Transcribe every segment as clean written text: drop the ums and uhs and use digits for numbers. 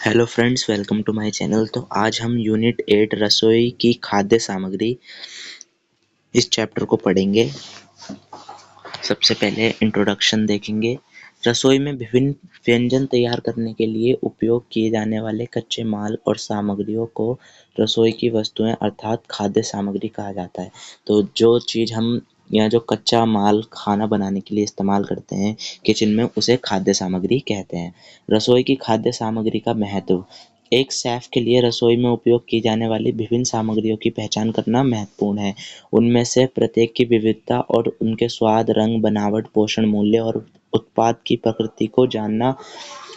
Hello friends, welcome to my channel. तो आज हम यूनिट 8 रसोई की खाद्य सामग्री इस चैप्टर को पढ़ेंगे। सबसे पहले इंट्रोडक्शन देखेंगे। रसोई में विभिन्न व्यंजन तैयार करने के लिए उपयोग किए जाने वाले कच्चे माल और सामग्रियों को रसोई की वस्तुएं अर्थात खाद्य सामग्री कहा जाता है। तो जो चीज़ हम या जो कच्चा माल खाना बनाने के लिए इस्तेमाल करते हैं किचन में, उसे खाद्य सामग्री कहते हैं। रसोई की खाद्य सामग्री का महत्व। एक शेफ के लिए रसोई में उपयोग की जाने वाली विभिन्न सामग्रियों की पहचान करना महत्वपूर्ण है। उनमें से प्रत्येक की विविधता और उनके स्वाद, रंग, बनावट, पोषण मूल्य और उत्पाद की प्रकृति को जानना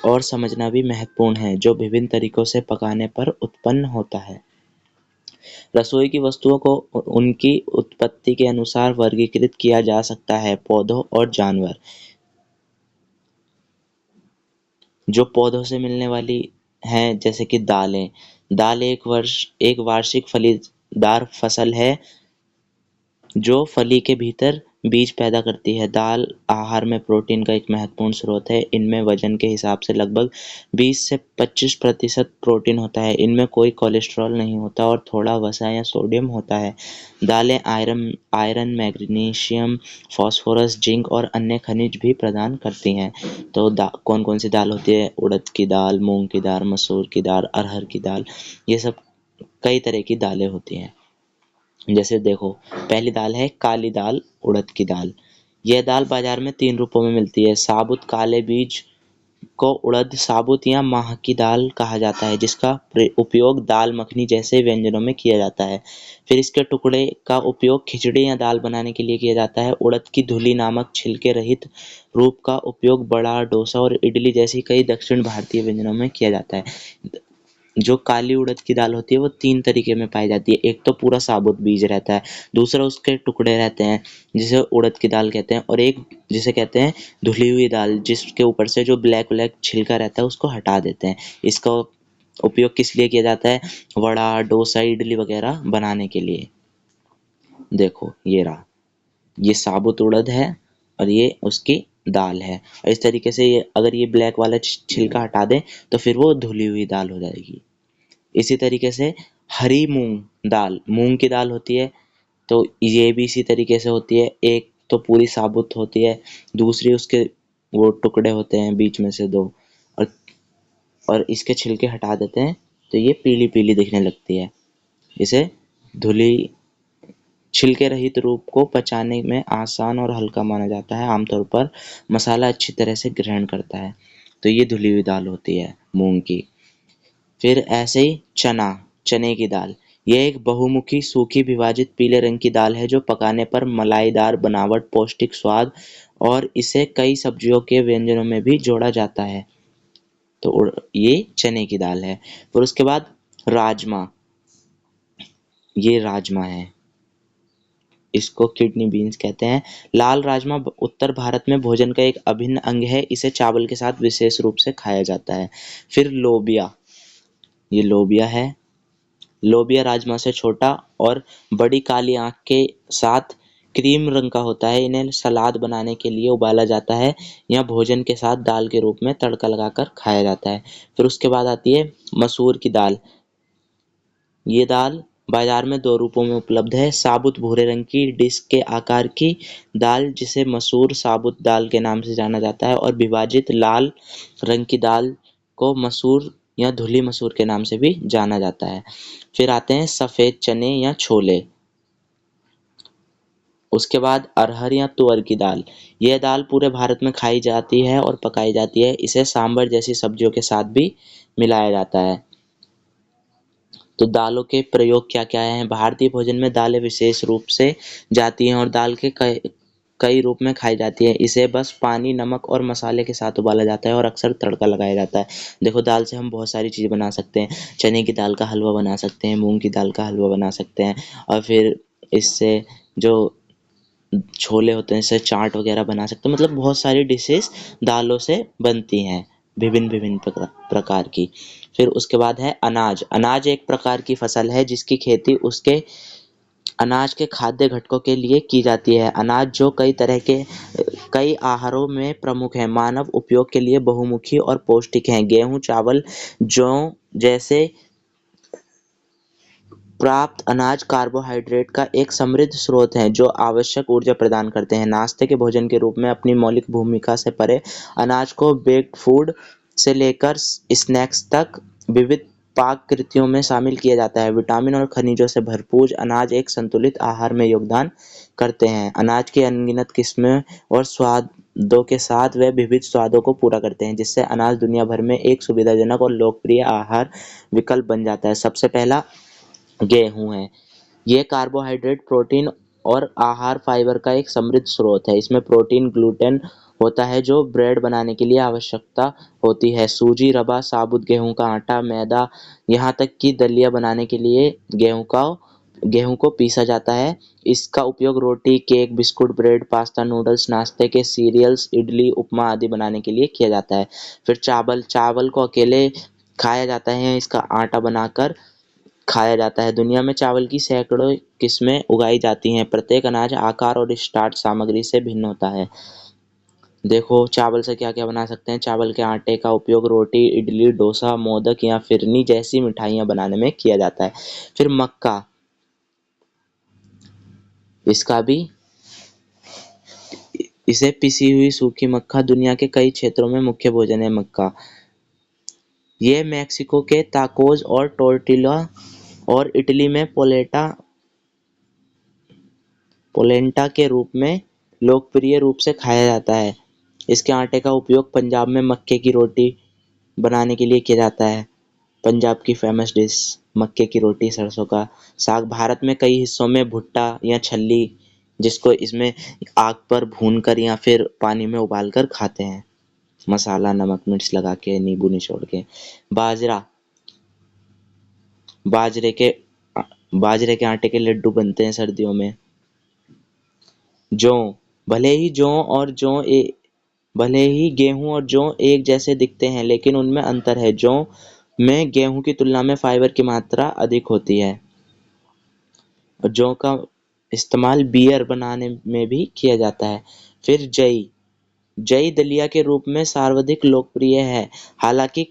और समझना भी महत्वपूर्ण है, जो विभिन्न तरीकों से पकाने पर उत्पन्न होता है। रसोई की वस्तुओं को उनकी उत्पत्ति के अनुसार वर्गीकृत किया जा सकता है। पौधों और जानवर। जो पौधों से मिलने वाली हैं, जैसे कि दालें। दाल एक वार्षिक फलीदार फसल है जो फली के भीतर बीज पैदा करती है। दाल आहार में प्रोटीन का एक महत्वपूर्ण स्रोत है। इनमें वजन के हिसाब से लगभग 20 से 25% प्रोटीन होता है। इनमें कोई कोलेस्ट्रॉल नहीं होता और थोड़ा वसा या सोडियम होता है। दालें आयरन, मैग्नीशियम, फास्फोरस, जिंक और अन्य खनिज भी प्रदान करती हैं। तो कौन कौन सी दाल होती है? उड़द की दाल, मूंग की दाल, मसूर की दाल, अरहर की दाल, ये सब कई तरह की दालें होती हैं। जैसे देखो, पहली दाल है काली दाल, उड़द की दाल। यह दाल बाजार में 3 रूपों में मिलती है। साबुत काले बीज को उड़द साबुत या माह की दाल कहा जाता है, जिसका उपयोग दाल मखनी जैसे व्यंजनों में किया जाता है। फिर इसके टुकड़े का उपयोग खिचड़ी या दाल बनाने के लिए किया जाता है। उड़द की धुली नामक छिलके रहित रूप का उपयोग बड़ा, डोसा और इडली जैसी कई दक्षिण भारतीय व्यंजनों में किया जाता है। जो काली उड़द की दाल होती है वो 3 तरीके में पाई जाती है। एक तो पूरा साबुत बीज रहता है, दूसरा उसके टुकड़े रहते हैं जिसे उड़द की दाल कहते हैं, और एक जिसे कहते हैं धुली हुई दाल, जिसके ऊपर से जो ब्लैक ब्लैक छिलका रहता है उसको हटा देते हैं। इसका उपयोग किस लिए किया जाता है? वड़ा, डोसा, इडली वगैरह बनाने के लिए। देखो ये रहा, ये साबुत उड़द है और ये उसकी दाल है। और इस तरीके से अगर ये ब्लैक वाला छिलका हटा दें तो फिर वो धुली हुई दाल हो जाएगी। इसी तरीके से हरी मूंग दाल, मूंग की दाल होती है, तो ये भी इसी तरीके से होती है। एक तो पूरी साबुत होती है, दूसरी उसके वो टुकड़े होते हैं बीच में से 2, और इसके छिलके हटा देते हैं तो ये पीली पीली दिखने लगती है। इसे धुली छिलके रहित रूप को पचाने में आसान और हल्का माना जाता है। आमतौर पर मसाला अच्छी तरह से ग्रहण करता है। तो ये धुली हुई दाल होती है मूंग की। फिर ऐसे ही चने की दाल। यह एक बहुमुखी, सूखी, विभाजित पीले रंग की दाल है जो पकाने पर मलाईदार बनावट, पौष्टिक स्वाद और इसे कई सब्जियों के व्यंजनों में भी जोड़ा जाता है। तो ये चने की दाल है। फिर उसके बाद राजमा। ये राजमा है, इसको किडनी बीन्स कहते हैं। लाल राजमा उत्तर भारत में भोजन का एक अभिन्न अंग है। इसे चावल के साथ विशेष रूप से खाया जाता है। फिर लोबिया। ये लोबिया है। लोबिया राजमा से छोटा और बड़ी काली आंख के साथ क्रीम रंग का होता है। इन्हें सलाद बनाने के लिए उबाला जाता है या भोजन के साथ दाल के रूप में तड़का लगाकर खाया जाता है। फिर उसके बाद आती है मसूर की दाल। ये दाल बाजार में 2 रूपों में उपलब्ध है। साबुत भूरे रंग की डिस्क के आकार की दाल, जिसे मसूर साबुत दाल के नाम से जाना जाता है, और विभाजित लाल रंग की दाल को मसूर या धुली मसूर के नाम से भी जाना जाता है। फिर आते हैं सफेद चने या छोले। उसके बाद अरहर या तुअर की दाल। यह दाल पूरे भारत में खाई जाती है और पकाई जाती है। इसे सांभर जैसी सब्जियों के साथ भी मिलाया जाता है। तो दालों के प्रयोग क्या क्या हैं? भारतीय भोजन में दालें विशेष रूप से जाती हैं और दाल के कई कई रूप में खाई जाती है। इसे बस पानी, नमक और मसाले के साथ उबाला जाता है और अक्सर तड़का लगाया जाता है। देखो, दाल से हम बहुत सारी चीज़ बना सकते हैं। चने की दाल का हलवा बना सकते हैं, मूंग की दाल का हलवा बना सकते हैं, और फिर इससे जो छोले होते हैं इससे चाट वगैरह बना सकते हैं। मतलब बहुत सारी डिशेस दालों से बनती हैं, विभिन्न विभिन्न प्रकार की। फिर उसके बाद है अनाज। अनाज एक प्रकार की फसल है जिसकी खेती उसके अनाज के खाद्य घटकों के लिए की जाती है। अनाज जो कई आहारों में प्रमुख है, मानव उपयोग के लिए बहुमुखी और पौष्टिक हैं। गेहूं, चावल, जौ जैसे प्राप्त अनाज कार्बोहाइड्रेट का एक समृद्ध स्रोत हैं जो आवश्यक ऊर्जा प्रदान करते हैं। नाश्ते के भोजन के रूप में अपनी मौलिक भूमिका से परे, अनाज को बेक्ड फूड से लेकर स्नैक्स तक विविध पाक कृतियों में शामिल किया जाता है। विटामिन और खनिजों से भरपूर अनाज एक संतुलित आहार में योगदान करते हैं। अनाज की अनगिनत किस्में और स्वादों के साथ वे विविध स्वादों को पूरा करते हैं, जिससे अनाज दुनिया भर में एक सुविधाजनक और लोकप्रिय आहार विकल्प बन जाता है। सबसे पहला गेहूं है। ये कार्बोहाइड्रेट, प्रोटीन और आहार फाइबर का एक समृद्ध स्रोत है। इसमें प्रोटीन, ग्लूटेन होता है जो ब्रेड बनाने के लिए आवश्यकता होती है। सूजी, रवा, साबुत गेहूं का आटा, मैदा, यहाँ तक कि दलिया बनाने के लिए गेहूं को पीसा जाता है। इसका उपयोग रोटी, cake, biscuit, bread, pasta, noodles, नाश्ते के सीरियल्स, इडली, उपमा आदि बनाने के लिए किया जाता है। फिर चावल, चावल को अकेले खाया जाता है, इसका आटा बनाकर खाया जाता है। दुनिया में चावल की सैकड़ों किस्में उगाई जाती हैं। प्रत्येक अनाज आकार और स्टार्च सामग्री से भिन्न होता है। देखो चावल से क्या क्या बना सकते हैं। चावल के आटे का उपयोग रोटी, इडली, डोसा, मोदक या फिरनी जैसी मिठाइयाँ बनाने में किया जाता है। फिर मक्का, इसका भी इसे पिसी हुई सूखी मक्का दुनिया के कई क्षेत्रों में मुख्य भोजन है। मक्का ये मैक्सिको के ताकोस और टोर्टिला और इटली में पोलेंटा के रूप में लोकप्रिय रूप से खाया जाता है। इसके आटे का उपयोग पंजाब में मक्के की रोटी बनाने के लिए किया जाता है। पंजाब की फेमस डिश मक्के की रोटी, सरसों का साग। भारत में कई हिस्सों में भुट्टा या छल्ली, जिसको इसमें आग पर भूनकर या फिर पानी में उबाल कर खाते हैं, मसाला, नमक, मिर्च लगा के, नींबू निचोड़ के। बाजरा, बाजरे के बाजरे के आटे के लड्डू बनते हैं सर्दियों में। जौ, भले ही जौ और जौ भले ही गेहूं और जौ एक जैसे दिखते हैं, लेकिन उनमें अंतर है। जौ में गेहूं की तुलना में फाइबर की मात्रा अधिक होती है और जौ का इस्तेमाल बियर बनाने में भी किया जाता है। फिर जई, जई दलिया के रूप में सर्वाधिक लोकप्रिय है। हालांकि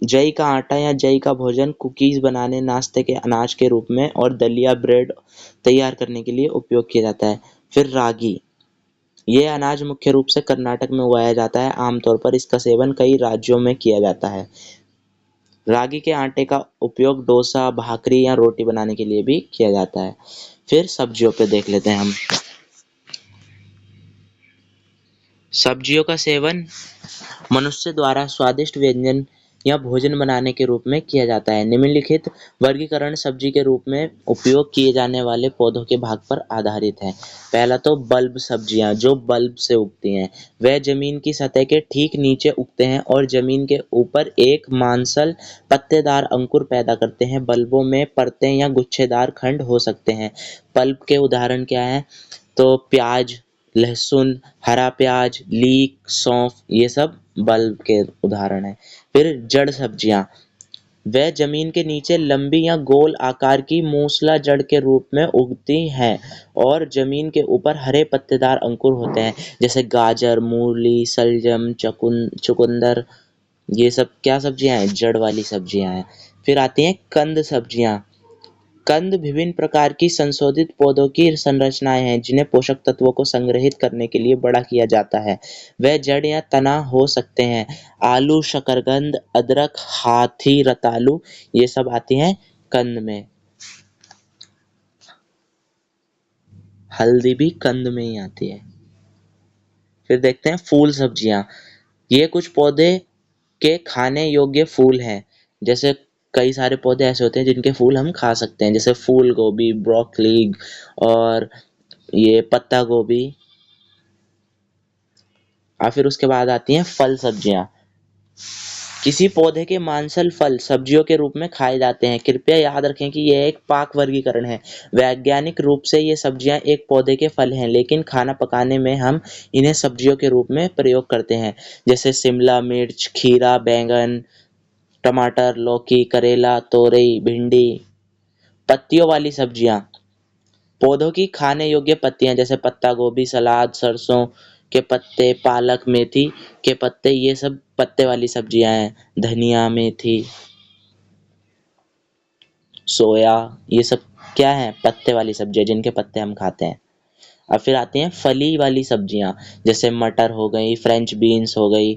जई का आटा या जई का भोजन कुकीज बनाने, नाश्ते के अनाज के रूप में और दलिया, ब्रेड तैयार करने के लिए उपयोग किया जाता है। फिर रागी, ये अनाज मुख्य रूप से कर्नाटक में उगाया जाता है। आमतौर पर इसका सेवन कई राज्यों में किया जाता है। रागी के आटे का उपयोग डोसा, भाकरी या रोटी बनाने के लिए भी किया जाता है। फिर सब्जियों पे देख लेते हैं हम। सब्जियों का सेवन मनुष्य द्वारा स्वादिष्ट व्यंजन या भोजन बनाने के रूप में किया जाता है। निम्नलिखित वर्गीकरण सब्जी के रूप में उपयोग किए जाने वाले पौधों के भाग पर आधारित है। पहला तो बल्ब सब्जियां, जो बल्ब से उगती हैं। वह जमीन की सतह के ठीक नीचे उगते हैं और जमीन के ऊपर एक मांसल पत्तेदार अंकुर पैदा करते हैं। बल्बों में परतें या गुच्छेदार खंड हो सकते हैं। बल्ब के उदाहरण क्या हैं? तो प्याज, लहसुन, हरा प्याज, लीक, सौंफ, ये सब बल्ब के उदाहरण हैं। फिर जड़ सब्जियां, वह जमीन के नीचे लंबी या गोल आकार की मूसला जड़ के रूप में उगती हैं और जमीन के ऊपर हरे पत्तेदार अंकुर होते हैं, जैसे गाजर, मूली, सलजम, चुकंदर। ये सब क्या सब्जियां हैं? जड़ वाली सब्जियां हैं। फिर आती हैं कंद सब्जियां। कंद विभिन्न प्रकार की संशोधित पौधों की संरचनाएं हैं जिन्हें पोषक तत्वों को संग्रहित करने के लिए बड़ा किया जाता है। वह जड़ या तना हो सकते हैं। आलू, शकरकंद, अदरक, हाथी रतालू, ये सब आती हैं कंद में। हल्दी भी कंद में ही आती है। फिर देखते हैं फूल सब्जियां। ये कुछ पौधे के खाने योग्य फूल हैं। जैसे कई सारे पौधे ऐसे होते हैं जिनके फूल हम खा सकते हैं, जैसे फूल गोभी, ब्रोकली और ये पत्ता गोभी। और फिर उसके बाद आती हैं फल सब्जियां। किसी पौधे के मांसल फल सब्जियों के रूप में खाए जाते हैं। कृपया याद रखें कि यह एक पाक वर्गीकरण है। वैज्ञानिक रूप से ये सब्जियां एक पौधे के फल हैं, लेकिन खाना पकाने में हम इन्हें सब्जियों के रूप में प्रयोग करते हैं, जैसे शिमला मिर्च, खीरा, बैंगन, टमाटर, लौकी, करेला, तोरई, भिंडी। पत्तियों वाली सब्जियां, पौधों की खाने योग्य पत्तियां जैसे पत्ता गोभी, सलाद, सरसों के पत्ते, पालक, मेथी के पत्ते, ये सब पत्ते वाली सब्जियां हैं। धनिया, मेथी, सोया, ये सब क्या है? पत्ते वाली सब्जियां जिनके पत्ते हम खाते हैं। और फिर आती हैं फली वाली सब्जियां जैसे मटर हो गई, फ्रेंच बीन्स हो गई।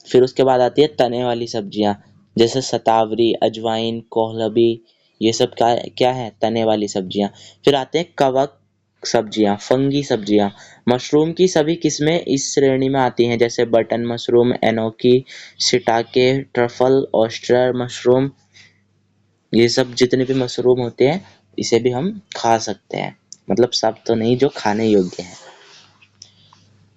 फिर उसके बाद आती है तने वाली सब्जियां जैसे शतावरी, अजवाइन, कोहलबी, ये सब क्या क्या है? तने वाली सब्जियां। फिर आते हैं कवक सब्जियां, फंगी सब्जियां। मशरूम की सभी किस्में इस श्रेणी में आती हैं जैसे button mushroom, एनोकी, shiitake, truffle, oyster mushroom. ये सब जितने भी मशरूम होते हैं इसे भी हम खा सकते हैं, मतलब सब तो नहीं जो खाने योग्य है।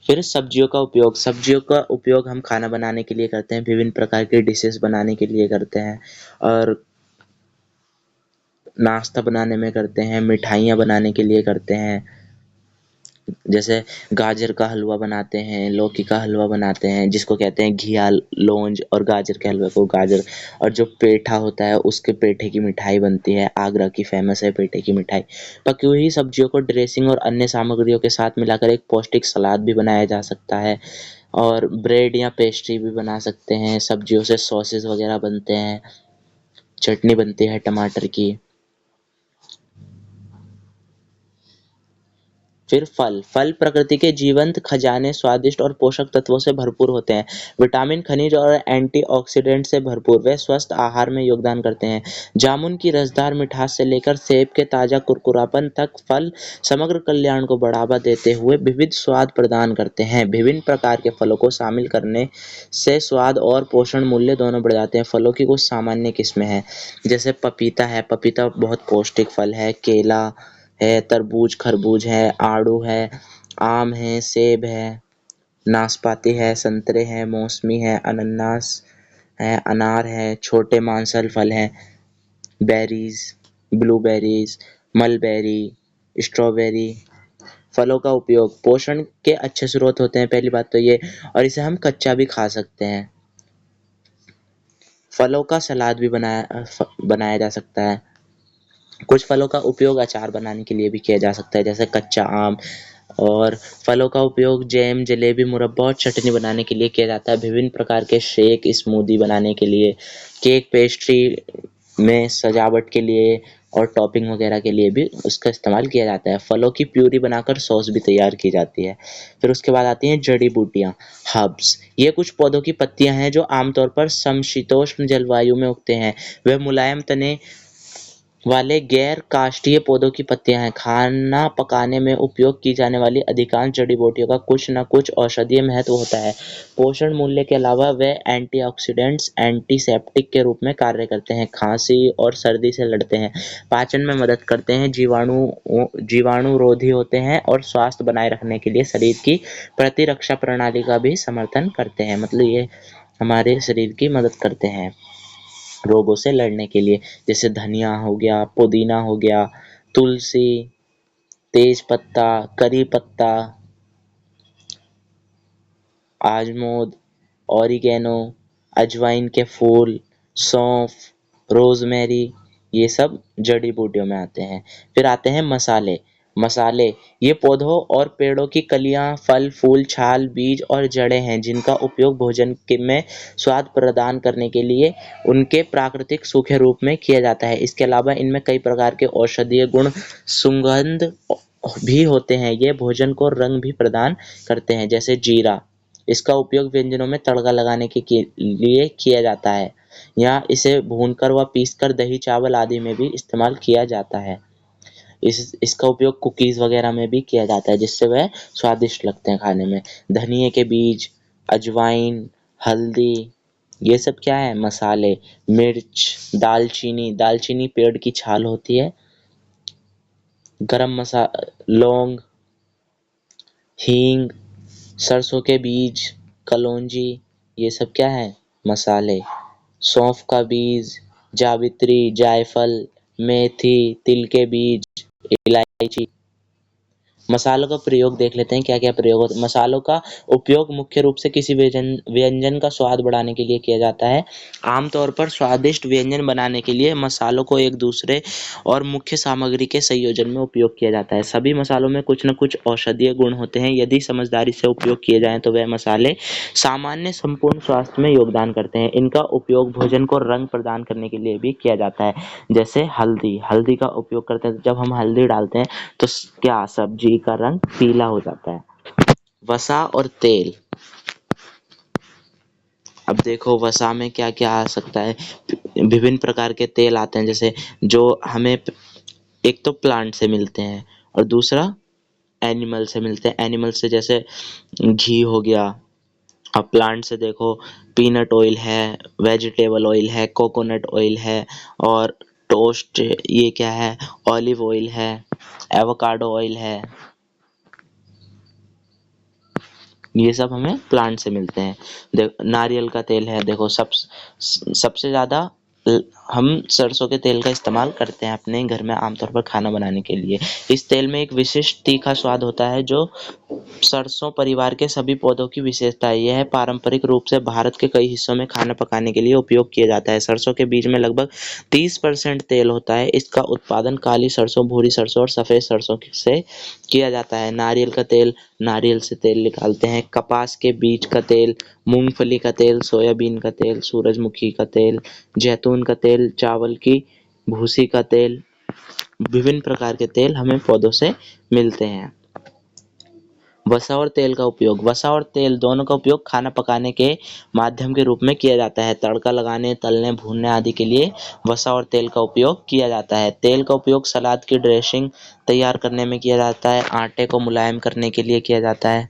फिर सब्जियों का उपयोग हम खाना बनाने के लिए करते हैं, विभिन्न प्रकार की डिशेस बनाने के लिए करते हैं, और नाश्ता बनाने में करते हैं, मिठाइयाँ बनाने के लिए करते हैं। जैसे गाजर का हलवा बनाते हैं, लौकी का हलवा बनाते हैं जिसको कहते हैं घिया लौंज, और गाजर के हलवे को गाजर, और जो पेठा होता है उसके पेठे की मिठाई बनती है। आगरा की फेमस है पेठे की मिठाई। पकी हुई सब्जियों को ड्रेसिंग और अन्य सामग्रियों के साथ मिलाकर एक पौष्टिक सलाद भी बनाया जा सकता है, और ब्रेड या पेस्ट्री भी बना सकते हैं। सब्जियों से सॉसेस वगैरह बनते हैं, चटनी बनती है टमाटर की। फिर फल प्रकृति के जीवंत खजाने, स्वादिष्ट और पोषक तत्वों से भरपूर होते हैं। विटामिन, खनिज और एंटीऑक्सीडेंट से भरपूर वे स्वस्थ आहार में योगदान करते हैं। जामुन की रसदार मिठास से लेकर सेब के ताजा कुरकुरापन तक, फल समग्र कल्याण को बढ़ावा देते हुए विविध स्वाद प्रदान करते हैं। विभिन्न प्रकार के फलों को शामिल करने से स्वाद और पोषण मूल्य दोनों बढ़ जाते हैं। फलों की कुछ सामान्य किस्में हैं जैसे पपीता है, पपीता बहुत पौष्टिक फल है। केला है, तरबूज, खरबूज है, आड़ू है, आम है, सेब है, नाशपाती है, संतरे हैं, मौसमी है, अनानास है, अनार है, छोटे मांसल फल हैं, बेरीज, ब्लूबेरीज, मलबेरी, स्ट्रॉबेरी। फलों का उपयोग पोषण के अच्छे स्रोत होते हैं, पहली बात तो ये, और इसे हम कच्चा भी खा सकते हैं। फलों का सलाद भी बनाया जा सकता है। कुछ फलों का उपयोग अचार बनाने के लिए भी किया जा सकता है जैसे कच्चा आम, और फलों का उपयोग जैम, जलेबी, मुरब्बा और चटनी बनाने के लिए किया जाता है। विभिन्न प्रकार के शेक, स्मूदी बनाने के लिए, केक, पेस्ट्री में सजावट के लिए और टॉपिंग वगैरह के लिए भी उसका इस्तेमाल किया जाता है। फलों की प्यूरी बनाकर सॉस भी तैयार की जाती है। फिर उसके बाद आती हैं जड़ी बूटियां, हर्ब्स। ये कुछ पौधों की पत्तियां हैं जो आमतौर पर समशीतोष्ण जलवायु में उगते हैं। वे मुलायम तने वाले गैर काष्ठीय पौधों की पत्तियां हैं। खाना पकाने में उपयोग की जाने वाली अधिकांश जड़ी-बूटियों का कुछ न कुछ औषधीय महत्व होता है। पोषण मूल्य के अलावा वे एंटीऑक्सीडेंट्स, एंटीसेप्टिक के रूप में कार्य करते हैं, खांसी और सर्दी से लड़ते हैं, पाचन में मदद करते हैं, जीवाणुरोधी होते हैं और स्वास्थ्य बनाए रखने के लिए शरीर की प्रतिरक्षा प्रणाली का भी समर्थन करते हैं। मतलब ये हमारे शरीर की मदद करते हैं रोगों से लड़ने के लिए। जैसे धनिया हो गया, पुदीना हो गया, तुलसी, तेज पत्ता, करी पत्ता, आजमोद, ऑरिगेनो, अजवाइन के फूल, सौंफ, रोजमेरी, ये सब जड़ी बूटियों में आते हैं। फिर आते हैं मसाले। मसाले ये पौधों और पेड़ों की कलियां, फल, फूल, छाल, बीज और जड़ें हैं जिनका उपयोग भोजन के में स्वाद प्रदान करने के लिए उनके प्राकृतिक सूखे रूप में किया जाता है। इसके अलावा इनमें कई प्रकार के औषधीय गुण, सुगंध भी होते हैं। ये भोजन को रंग भी प्रदान करते हैं जैसे जीरा। इसका उपयोग व्यंजनों में तड़का लगाने के लिए किया जाता है, या इसे भूनकर व पीसकर दही, चावल आदि में भी इस्तेमाल किया जाता है। इसका उपयोग कुकीज़ वगैरह में भी किया जाता है जिससे वह स्वादिष्ट लगते हैं खाने में। धनिये के बीज, अजवाइन, हल्दी, ये सब क्या है? मसाले। मिर्च, दालचीनी, दालचीनी पेड़ की छाल होती है। गरम मसा लौंग, हींग, सरसों के बीज, कलौंजी, ये सब क्या है? मसाले। सौंफ का बीज, जावित्री, जायफल, मेथी, तिल के बीज, इलायची, मसालों का प्रयोग देख लेते हैं, क्या क्या प्रयोग होता है। मसालों का उपयोग मुख्य रूप से किसी व्यंजन का स्वाद बढ़ाने के लिए किया जाता है। आमतौर पर स्वादिष्ट व्यंजन बनाने के लिए मसालों को एक दूसरे और मुख्य सामग्री के संयोजन में उपयोग किया जाता है। सभी मसालों में कुछ न कुछ औषधीय गुण होते हैं। यदि समझदारी से उपयोग किए जाएं तो वह मसाले सामान्य संपूर्ण स्वास्थ्य में योगदान करते हैं। इनका उपयोग भोजन को रंग प्रदान करने के लिए भी किया जाता है। जैसे हल्दी, हल्दी का उपयोग करते हैं। जब हम हल्दी डालते हैं तो क्या सब्जी का रंग पीला हो जाता है। वसा और तेल, अब देखो वसा में क्या क्या आ सकता है। विभिन्न प्रकार के तेल आते हैं, जैसे जो हमें एक तो प्लांट से मिलते हैं और दूसरा एनिमल से मिलते हैं। एनिमल से जैसे घी हो गया। अब प्लांट से देखो पीनट ऑयल है, वेजिटेबल ऑयल है, कोकोनट ऑयल है, और टोस्ट ये क्या है, ऑलिव ऑयल है, एवोकाडो ऑयल है। ये सब हमें प्लांट से मिलते हैं। नारियल का तेल है, देखो सबसे ज़्यादा हम सरसों के तेल का इस्तेमाल करते हैं अपने घर में आमतौर पर खाना बनाने के लिए। इस तेल में एक विशिष्ट तीखा स्वाद होता है जो सरसों परिवार के सभी पौधों की विशेषता है। यह पारंपरिक रूप से भारत के कई हिस्सों में खाना पकाने के लिए उपयोग किया जाता है। सरसों के बीज में लगभग 30% तेल होता है। इसका उत्पादन काली सरसों, भूरी सरसों और सफ़ेद सरसों से किया जाता है। नारियल का तेल, नारियल से तेल निकालते हैं। कपास के बीज का तेल, मूंगफली का तेल, सोयाबीन का तेल, सूरजमुखी का तेल, जैतून का तेल, चावल की भूसी का तेल, विभिन्न प्रकार के तेल हमें पौधों से मिलते हैं। वसा और तेल का उपयोग, वसा और तेल दोनों का उपयोग खाना पकाने के माध्यम के रूप में किया जाता है। तड़का लगाने, तलने, भूनने आदि के लिए वसा और तेल का उपयोग किया जाता है। तेल का उपयोग सलाद की ड्रेसिंग तैयार करने में किया जाता है। आटे को मुलायम करने के लिए किया जाता है।